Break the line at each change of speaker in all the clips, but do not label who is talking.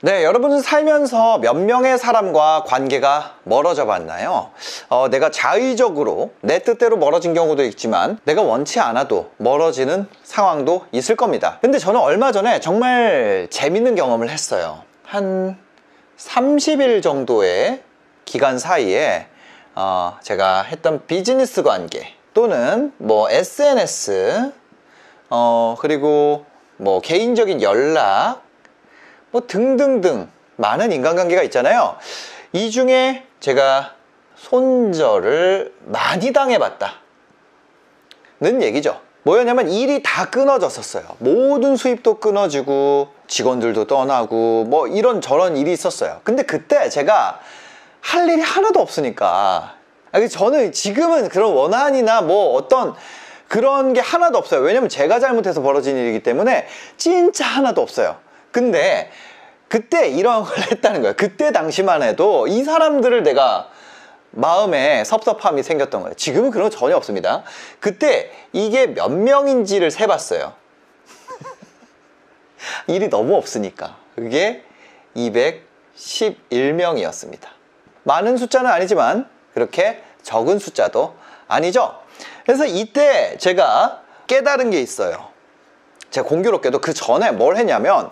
네, 여러분은 살면서 몇 명의 사람과 관계가 멀어져 봤나요? 내가 자의적으로 내 뜻대로 멀어진 경우도 있지만 내가 원치 않아도 멀어지는 상황도 있을 겁니다. 근데 저는 얼마 전에 정말 재밌는 경험을 했어요. 한 30일 정도의 기간 사이에 제가 했던 비즈니스 관계 또는 뭐 SNS 그리고 뭐 개인적인 연락 뭐 등등등 많은 인간관계가 있잖아요. 이 중에 제가 손절을 많이 당해봤다 는 얘기죠. 뭐였냐면 일이 다 끊어졌었어요. 모든 수입도 끊어지고 직원들도 떠나고 뭐 이런저런 일이 있었어요. 근데 그때 제가 할 일이 하나도 없으니까 저는 지금은 그런 원한이나 뭐 어떤 그런 게 하나도 없어요. 왜냐면 제가 잘못해서 벌어진 일이기 때문에 진짜 하나도 없어요. 근데 그때 이런 걸 했다는 거예요. 그때 당시만 해도 이 사람들을 내가 마음에 섭섭함이 생겼던 거예요. 지금은 그런 거 전혀 없습니다. 그때 이게 몇 명인지를 세봤어요. 일이 너무 없으니까. 그게 211명이었습니다. 많은 숫자는 아니지만 그렇게 적은 숫자도 아니죠. 그래서 이때 제가 깨달은 게 있어요. 제가 공교롭게도 그 전에 뭘 했냐면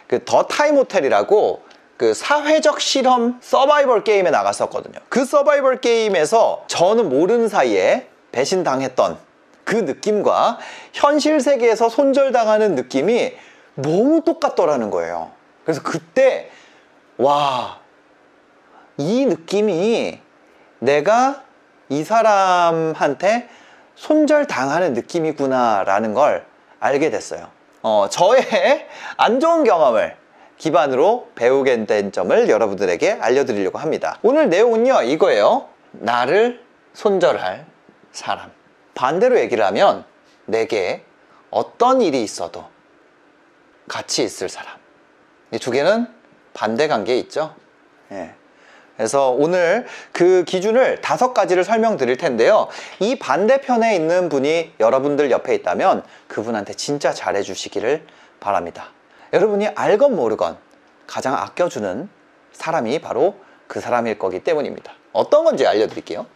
그 더 타임 호텔이라고 그 사회적 실험 서바이벌 게임에 나갔었거든요. 그 서바이벌 게임에서 저는 모르는 사이에 배신당했던 그 느낌과 현실 세계에서 손절당하는 느낌이 너무 똑같더라는 거예요. 그래서 그때 와, 이 느낌이 내가 이 사람한테 손절당하는 느낌이구나 라는 걸 알게 됐어요. 저의 안 좋은 경험을 기반으로 배우게 된 점을 여러분들에게 알려드리려고 합니다. 오늘 내용은요 이거예요. 나를 손절할 사람. 반대로 얘기를 하면 내게 어떤 일이 있어도 같이 있을 사람. 이 두 개는 반대 관계에 있죠. 예. 그래서 오늘 그 기준을 5가지를 설명드릴 텐데요. 이 반대편에 있는 분이 여러분들 옆에 있다면 그분한테 진짜 잘해 주시기를 바랍니다. 여러분이 알건 모르건 가장 아껴주는 사람이 바로 그 사람일 거기 때문입니다. 어떤 건지 알려드릴게요.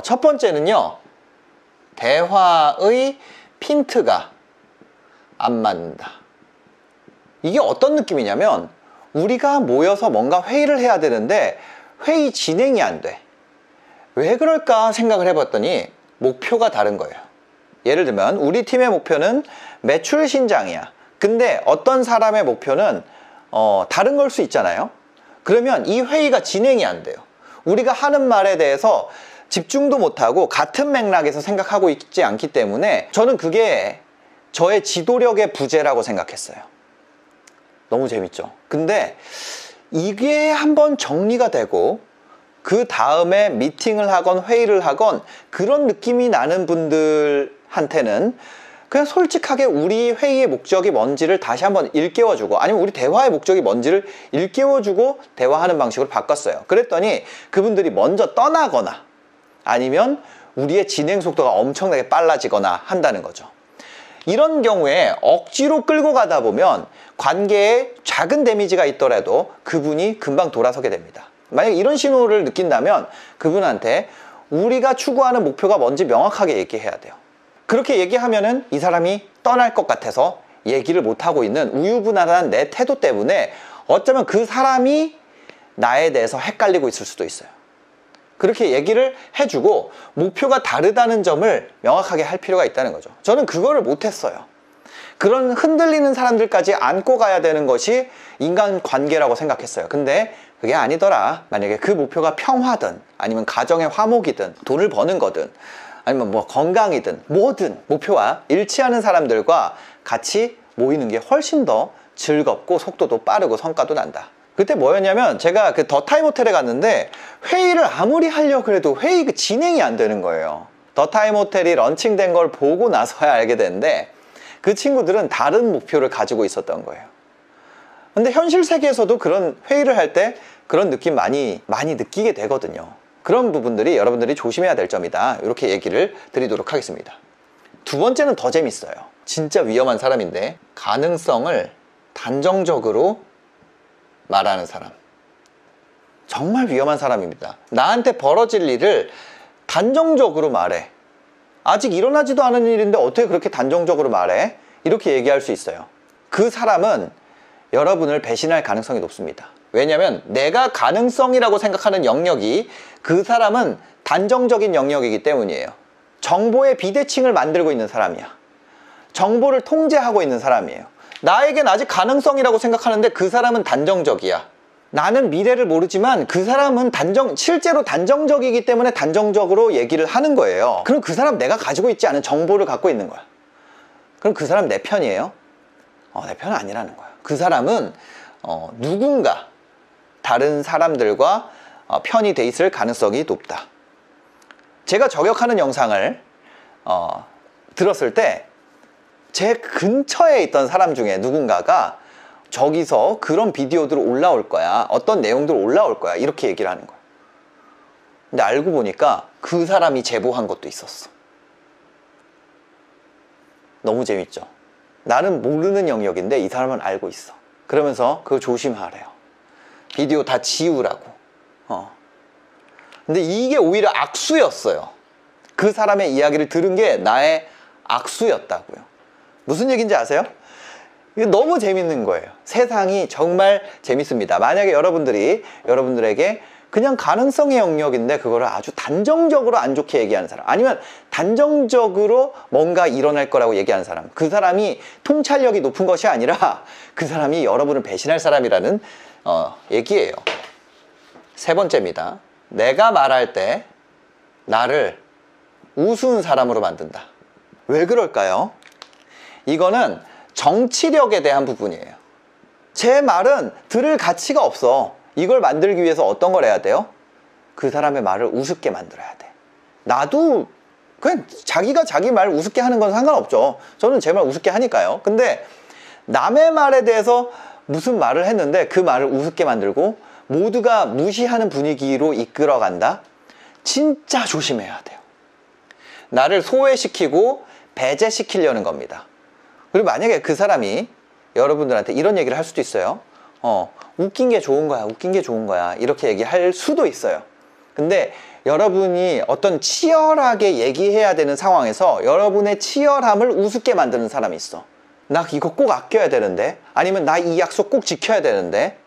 첫 번째는요. 대화의 핀트가 안 맞는다. 이게 어떤 느낌이냐면 우리가 모여서 뭔가 회의를 해야 되는데 회의 진행이 안 돼. 왜 그럴까 생각을 해봤더니 목표가 다른 거예요. 예를 들면 우리 팀의 목표는 매출 신장이야. 근데 어떤 사람의 목표는 다른 걸 수 있잖아요. 그러면 이 회의가 진행이 안 돼요. 우리가 하는 말에 대해서 집중도 못하고 같은 맥락에서 생각하고 있지 않기 때문에 저는 그게 저의 지도력의 부재라고 생각했어요. 너무 재밌죠. 근데 이게 한번 정리가 되고 그 다음에 미팅을 하건 회의를 하건 그런 느낌이 나는 분들한테는 그냥 솔직하게 우리 회의의 목적이 뭔지를 다시 한번 일깨워주고 아니면 우리 대화의 목적이 뭔지를 일깨워주고 대화하는 방식으로 바꿨어요. 그랬더니 그분들이 먼저 떠나거나 아니면 우리의 진행 속도가 엄청나게 빨라지거나 한다는 거죠. 이런 경우에 억지로 끌고 가다 보면 관계에 작은 데미지가 있더라도 그분이 금방 돌아서게 됩니다. 만약에 이런 신호를 느낀다면 그분한테 우리가 추구하는 목표가 뭔지 명확하게 얘기해야 돼요. 그렇게 얘기하면은 이 사람이 떠날 것 같아서 얘기를 못하고 있는 우유부단한 내 태도 때문에 어쩌면 그 사람이 나에 대해서 헷갈리고 있을 수도 있어요. 그렇게 얘기를 해주고 목표가 다르다는 점을 명확하게 할 필요가 있다는 거죠. 저는 그거를 못했어요. 그런 흔들리는 사람들까지 안고 가야 되는 것이 인간관계라고 생각했어요. 근데 그게 아니더라. 만약에 그 목표가 평화든 아니면 가정의 화목이든 돈을 버는 거든 아니면 뭐 건강이든 뭐든 목표와 일치하는 사람들과 같이 모이는 게 훨씬 더 즐겁고 속도도 빠르고 성과도 난다. 그때 뭐였냐면 제가 그 더 타임 호텔에 갔는데 회의를 아무리 하려고 해도 회의가 진행이 안 되는 거예요. 더 타임 호텔이 런칭된 걸 보고 나서야 알게 됐는데 그 친구들은 다른 목표를 가지고 있었던 거예요. 근데 현실 세계에서도 그런 회의를 할 때 그런 느낌 많이 느끼게 되거든요. 그런 부분들이 여러분들이 조심해야 될 점이다. 이렇게 얘기를 드리도록 하겠습니다. 두 번째는 더 재밌어요. 진짜 위험한 사람인데 가능성을 단정적으로 말하는 사람. 정말 위험한 사람입니다. 나한테 벌어질 일을 단정적으로 말해. 아직 일어나지도 않은 일인데 어떻게 그렇게 단정적으로 말해? 이렇게 얘기할 수 있어요. 그 사람은 여러분을 배신할 가능성이 높습니다. 왜냐하면 내가 가능성이라고 생각하는 영역이 그 사람은 단정적인 영역이기 때문이에요. 정보의 비대칭을 만들고 있는 사람이야. 정보를 통제하고 있는 사람이에요. 나에겐 아직 가능성이라고 생각하는데 그 사람은 단정적이야. 나는 미래를 모르지만 그 사람은 실제로 단정적이기 때문에 단정적으로 얘기를 하는 거예요. 그럼 그 사람 내가 가지고 있지 않은 정보를 갖고 있는 거야. 그럼 그 사람 내 편이에요? 내 편은 아니라는 거야. 그 사람은 누군가 다른 사람들과 편이 돼 있을 가능성이 높다. 제가 저격하는 영상을 들었을 때 제 근처에 있던 사람 중에 누군가가 저기서 그런 비디오들 올라올 거야, 어떤 내용들 올라올 거야, 이렇게 얘기를 하는 거야. 근데 알고 보니까 그 사람이 제보한 것도 있었어. 너무 재밌죠? 나는 모르는 영역인데 이 사람은 알고 있어. 그러면서 그거 조심하래요. 비디오 다 지우라고. 근데 이게 오히려 악수였어요. 그 사람의 이야기를 들은 게 나의 악수였다고요. 무슨 얘기인지 아세요? 이게 너무 재밌는 거예요. 세상이 정말 재밌습니다. 만약에 여러분들에게 그냥 가능성의 영역인데 그거를 아주 단정적으로 안 좋게 얘기하는 사람, 아니면 단정적으로 뭔가 일어날 거라고 얘기하는 사람, 그 사람이 통찰력이 높은 것이 아니라 그 사람이 여러분을 배신할 사람이라는 얘기예요. 세 번째입니다. 내가 말할 때 나를 우스운 사람으로 만든다. 왜 그럴까요? 이거는 정치력에 대한 부분이에요. 제 말은 들을 가치가 없어. 이걸 만들기 위해서 어떤 걸 해야 돼요? 그 사람의 말을 우습게 만들어야 돼. 나도 그냥 자기가 자기 말 우습게 하는 건 상관없죠. 저는 제 말 우습게 하니까요. 근데 남의 말에 대해서 무슨 말을 했는데 그 말을 우습게 만들고 모두가 무시하는 분위기로 이끌어간다? 진짜 조심해야 돼요. 나를 소외시키고 배제시키려는 겁니다. 그리고 만약에 그 사람이 여러분들한테 이런 얘기를 할 수도 있어요. 웃긴 게 좋은 거야, 웃긴 게 좋은 거야, 이렇게 얘기할 수도 있어요. 근데 여러분이 어떤 치열하게 얘기해야 되는 상황에서 여러분의 치열함을 우습게 만드는 사람이 있어. 나 이거 꼭 아껴야 되는데, 아니면 나 이 약속 꼭 지켜야 되는데,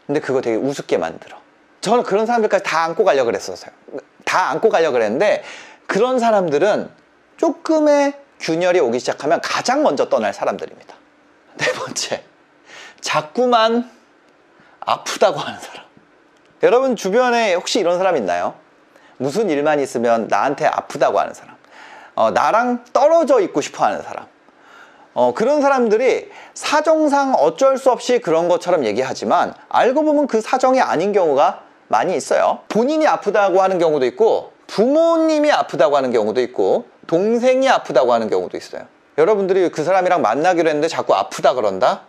근데 그거 되게 우습게 만들어. 저는 그런 사람들까지 다 안고 가려고 그랬었어요. 다 안고 가려고 그랬는데, 그런 사람들은 조금의 균열이 오기 시작하면 가장 먼저 떠날 사람들입니다. 네 번째, 자꾸만 아프다고 하는 사람. 여러분 주변에 혹시 이런 사람 있나요? 무슨 일만 있으면 나한테 아프다고 하는 사람, 나랑 떨어져 있고 싶어 하는 사람. 그런 사람들이 사정상 어쩔 수 없이 그런 것처럼 얘기하지만 알고 보면 그 사정이 아닌 경우가 많이 있어요. 본인이 아프다고 하는 경우도 있고, 부모님이 아프다고 하는 경우도 있고, 동생이 아프다고 하는 경우도 있어요. 여러분들이 그 사람이랑 만나기로 했는데 자꾸 아프다 그런다?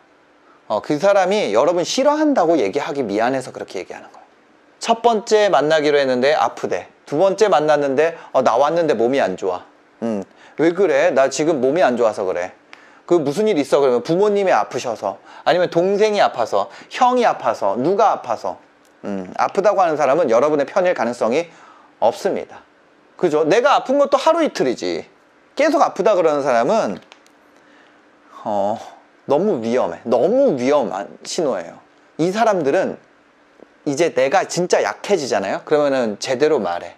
그 사람이 여러분 싫어한다고 얘기하기 미안해서 그렇게 얘기하는 거예요. 첫 번째 만나기로 했는데 아프대. 두 번째 만났는데 나 왔는데 몸이 안 좋아. 왜 그래? 나 지금 몸이 안 좋아서 그래. 그 무슨 일 있어? 그러면 부모님이 아프셔서, 아니면 동생이 아파서, 형이 아파서, 누가 아파서. 아프다고 하는 사람은 여러분의 편일 가능성이 없습니다. 그죠? 내가 아픈 것도 하루 이틀이지. 계속 아프다 그러는 사람은 너무 위험해. 너무 위험한 신호예요. 이 사람들은 이제 내가 진짜 약해지잖아요. 그러면은 제대로 말해.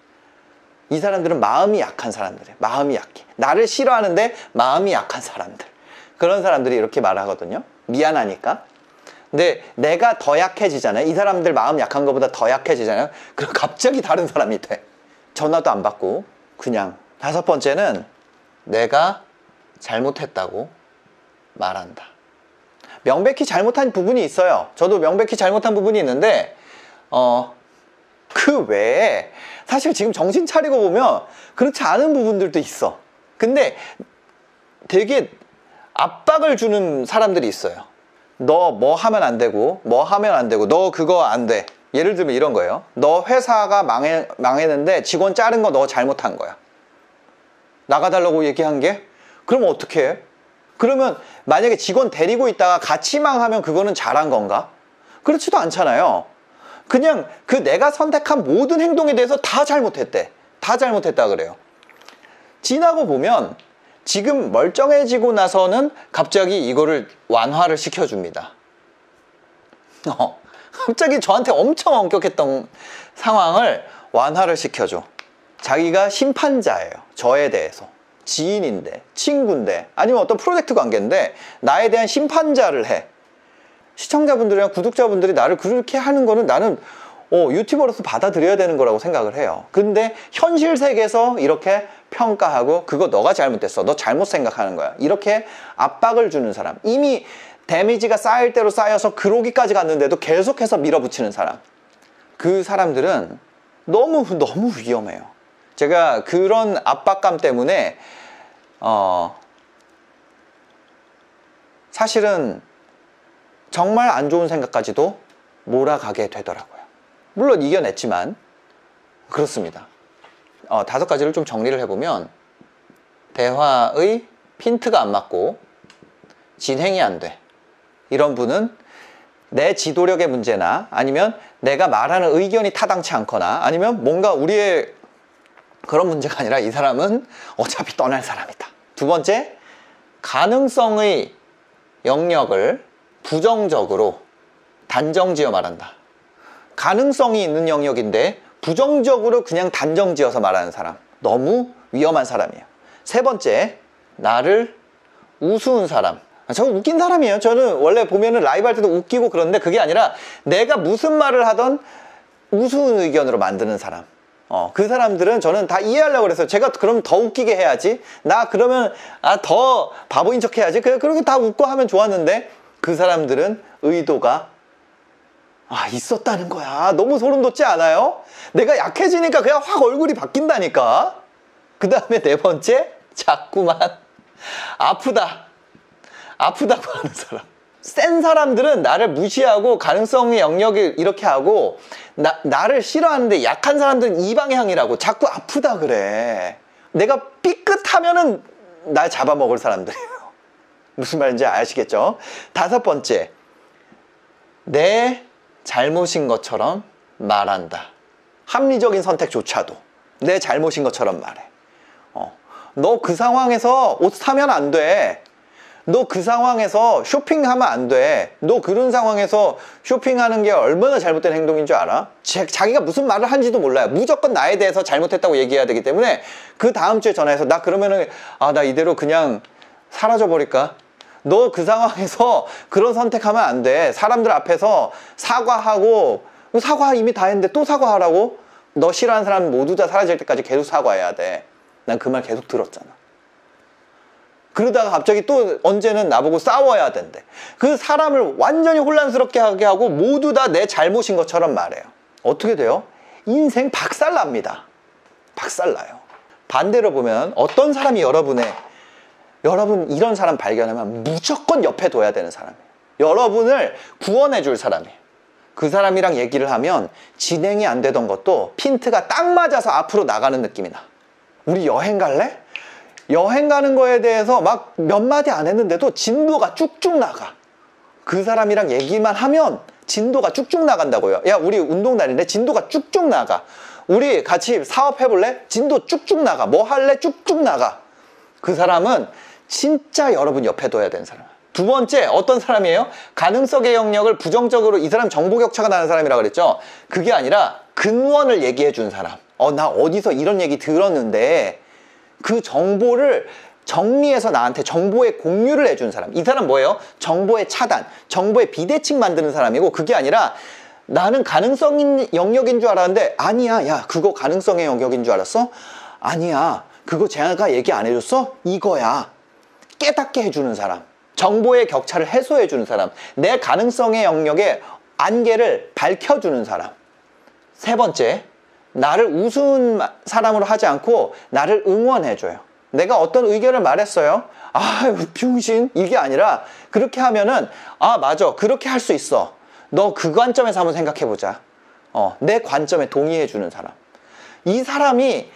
이 사람들은 마음이 약한 사람들이에요. 마음이 약해. 나를 싫어하는데 마음이 약한 사람들. 그런 사람들이 이렇게 말하거든요. 미안하니까. 근데 내가 더 약해지잖아요. 이 사람들 마음 약한 것보다 더 약해지잖아요. 그럼 갑자기 다른 사람이 돼. 전화도 안 받고 그냥. 다섯 번째는 내가 잘못했다고 말한다. 명백히 잘못한 부분이 있어요. 저도 명백히 잘못한 부분이 있는데 그 외에 사실 지금 정신 차리고 보면 그렇지 않은 부분들도 있어. 근데 되게 압박을 주는 사람들이 있어요. 너 뭐 하면 안 되고, 뭐 하면 안 되고, 너 그거 안 돼. 예를 들면 이런 거예요. 너 회사가 망했는데 직원 자른 거 너 잘못한 거야. 나가달라고 얘기한 게? 그러면 어떻게 해? 그러면 만약에 직원 데리고 있다가 같이 망하면 그거는 잘한 건가? 그렇지도 않잖아요. 그냥 그 내가 선택한 모든 행동에 대해서 다 잘못했대. 다 잘못했다 그래요. 지나고 보면 지금 멀쩡해지고 나서는 갑자기 이거를 완화를 시켜줍니다. 갑자기 저한테 엄청 엄격했던 상황을 완화를 시켜줘. 자기가 심판자예요. 저에 대해서. 지인인데, 친구인데, 아니면 어떤 프로젝트 관계인데 나에 대한 심판자를 해. 시청자분들이랑 구독자분들이 나를 그렇게 하는 거는 나는 유튜버로서 받아들여야 되는 거라고 생각을 해요. 근데 현실 세계에서 이렇게 평가하고 그거 너가 잘못됐어. 너 잘못 생각하는 거야. 이렇게 압박을 주는 사람. 이미 데미지가 쌓일 대로 쌓여서 그러기까지 갔는데도 계속해서 밀어붙이는 사람. 그 사람들은 너무 위험해요. 제가 그런 압박감 때문에 사실은 정말 안 좋은 생각까지도 몰아가게 되더라고요. 물론 이겨냈지만 그렇습니다. 5가지를 좀 정리를 해보면 대화의 핀트가 안 맞고 진행이 안 돼. 이런 분은 내 지도력의 문제나 아니면 내가 말하는 의견이 타당치 않거나 아니면 뭔가 우리의 그런 문제가 아니라 이 사람은 어차피 떠날 사람이다. 두 번째, 가능성의 영역을 부정적으로 단정지어 말한다. 가능성이 있는 영역인데 부정적으로 그냥 단정지어서 말하는 사람. 너무 위험한 사람이에요. 세 번째, 나를 우스운 사람. 저는 웃긴 사람이에요. 저는 원래 보면은 라이브 할 때도 웃기고 그런데 그게 아니라 내가 무슨 말을 하던 우스운 의견으로 만드는 사람. 그 사람들은 저는 다 이해하려고 그래서 제가 그럼 더 웃기게 해야지. 나 그러면 더 바보인 척 해야지. 그렇게 다 웃고 하면 좋았는데 그 사람들은 의도가 있었다는 거야. 너무 소름 돋지 않아요? 내가 약해지니까 그냥 확 얼굴이 바뀐다니까. 그 다음에 네 번째, 자꾸만 아프다고 하는 사람. 센 사람들은 나를 무시하고 가능성의 영역을 이렇게 하고 나를 싫어하는데 약한 사람들은 이 방향이라고 자꾸 아프다 그래. 내가 삐끗하면은 날 잡아먹을 사람들이에요. 무슨 말인지 아시겠죠? 다섯 번째, 내 잘못인 것처럼 말한다. 합리적인 선택조차도 내 잘못인 것처럼 말해. 너 그 상황에서 옷 사면 안 돼. 너 그 상황에서 쇼핑하면 안 돼. 너 그런 상황에서 쇼핑하는 게 얼마나 잘못된 행동인 줄 알아? 자기가 무슨 말을 하는지도 몰라요. 무조건 나에 대해서 잘못했다고 얘기해야 되기 때문에 그 다음 주에 전화해서 나 그러면은 나 이대로 그냥 사라져 버릴까? 너 그 상황에서 그런 선택하면 안 돼. 사람들 앞에서 사과하고 사과 이미 다 했는데 또 사과하라고? 너 싫어하는 사람 모두 다 사라질 때까지 계속 사과해야 돼. 난 그 말 계속 들었잖아. 그러다가 갑자기 또 언제는 나보고 싸워야 된대. 그 사람을 완전히 혼란스럽게 하게 하고 모두 다 내 잘못인 것처럼 말해요. 어떻게 돼요? 인생 박살납니다. 박살나요. 반대로 보면 어떤 사람이 여러분 이런 사람 발견하면 무조건 옆에 둬야 되는 사람이에요. 여러분을 구원해 줄 사람이에요. 그 사람이랑 얘기를 하면 진행이 안 되던 것도 핀트가 딱 맞아서 앞으로 나가는 느낌이 나. 우리 여행 갈래? 여행 가는 거에 대해서 막 몇 마디 안 했는데도 진도가 쭉쭉 나가. 그 사람이랑 얘기만 하면 진도가 쭉쭉 나간다고요. 야, 우리 운동 다니네? 진도가 쭉쭉 나가. 우리 같이 사업해볼래? 진도 쭉쭉 나가. 뭐 할래? 쭉쭉 나가. 그 사람은 진짜 여러분 옆에 둬야 되는 사람. 두 번째, 어떤 사람이에요? 가능성의 영역을 부정적으로, 이 사람 정보 격차가 나는 사람이라고 그랬죠? 그게 아니라 근원을 얘기해 준 사람. 나 어디서 이런 얘기 들었는데 그 정보를 정리해서 나한테 정보의 공유를 해준 사람. 이 사람 뭐예요? 정보의 차단, 정보의 비대칭 만드는 사람이고, 그게 아니라 나는 가능성 영역인 줄 알았는데 아니야. 야, 그거 가능성의 영역인 줄 알았어? 아니야. 그거 제가 얘기 안 해줬어? 이거야. 깨닫게 해주는 사람. 정보의 격차를 해소해주는 사람. 내 가능성의 영역의 안개를 밝혀주는 사람. 세 번째, 나를 우스운 사람으로 하지 않고 나를 응원해줘요. 내가 어떤 의견을 말했어요. 병신. 이게 아니라 그렇게 하면은 맞아. 그렇게 할 수 있어. 너 그 관점에서 한번 생각해보자. 내 관점에 동의해주는 사람. 이 사람이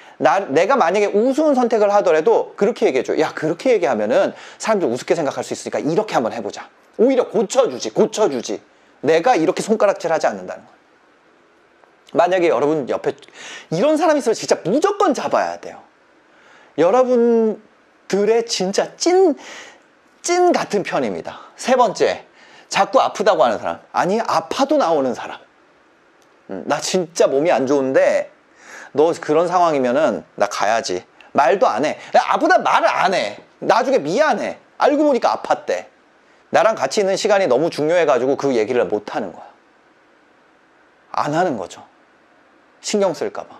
내가 만약에 우스운 선택을 하더라도 그렇게 얘기해줘. 야, 그렇게 얘기하면은 사람들 우습게 생각할 수 있으니까 이렇게 한번 해보자. 오히려 고쳐주지. 내가 이렇게 손가락질 하지 않는다는 거예요. 만약에 여러분 옆에 이런 사람이 있으면 진짜 무조건 잡아야 돼요. 여러분들의 진짜 찐 같은 편입니다. 세 번째, 자꾸 아프다고 하는 사람. 아니, 아파도 나오는 사람. 나 진짜 몸이 안 좋은데 너 그런 상황이면은 나 가야지. 말도 안 해. 아프다 말을 안 해. 나중에 미안해. 알고 보니까 아팠대. 나랑 같이 있는 시간이 너무 중요해가지고 그 얘기를 못 하는 거야. 안 하는 거죠. 신경 쓸까봐.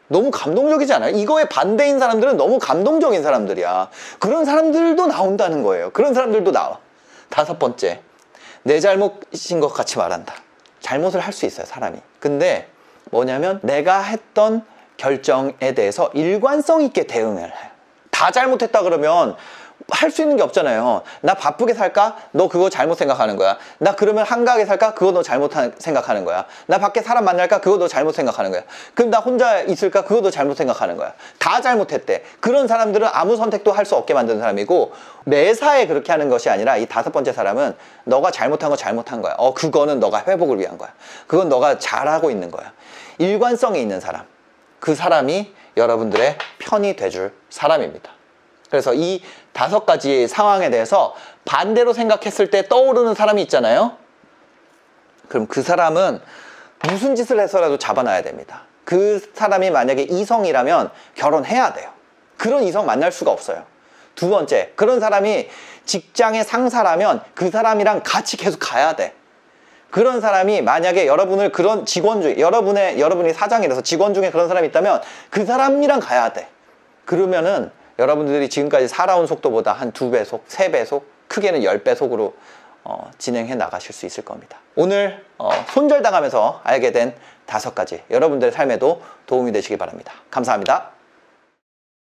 너무 감동적이지 않아요? 이거에 반대인 사람들은 너무 감동적인 사람들이야. 그런 사람들도 나온다는 거예요. 그런 사람들도 나와. 다섯 번째, 내 잘못인 것 같이 말한다. 잘못을 할 수 있어요, 사람이. 근데 뭐냐면 내가 했던 결정에 대해서 일관성 있게 대응을 해요. 다 잘못했다 그러면 할 수 있는 게 없잖아요. 나 바쁘게 살까? 너 그거 잘못 생각하는 거야. 나 그러면 한가하게 살까? 그거 너 잘못 생각하는 거야. 나 밖에 사람 만날까? 그거 너 잘못 생각하는 거야. 그럼 나 혼자 있을까? 그거 너 잘못 생각하는 거야. 다 잘못했대. 그런 사람들은 아무 선택도 할 수 없게 만드는 사람이고, 매사에 그렇게 하는 것이 아니라 이 다섯 번째 사람은 너가 잘못한 거 잘못한 거야. 그거는 너가 회복을 위한 거야. 그건 너가 잘하고 있는 거야. 일관성이 있는 사람. 그 사람이 여러분들의 편이 돼줄 사람입니다. 그래서 이 다섯 가지 상황에 대해서 반대로 생각했을 때 떠오르는 사람이 있잖아요. 그럼 그 사람은 무슨 짓을 해서라도 잡아놔야 됩니다. 그 사람이 만약에 이성이라면 결혼해야 돼요. 그런 이성 만날 수가 없어요. 두 번째, 그런 사람이 직장의 상사라면 그 사람이랑 같이 계속 가야 돼. 그런 사람이 만약에 여러분을 그런 직원 중에 여러분이 사장이라서 직원 중에 그런 사람이 있다면 그 사람이랑 가야 돼. 그러면은 여러분들이 지금까지 살아온 속도보다 한 2배속, 3배속, 크게는 10배속으로 진행해 나가실 수 있을 겁니다. 오늘 손절당하면서 알게 된 다섯 가지, 여러분들의 삶에도 도움이 되시기 바랍니다. 감사합니다.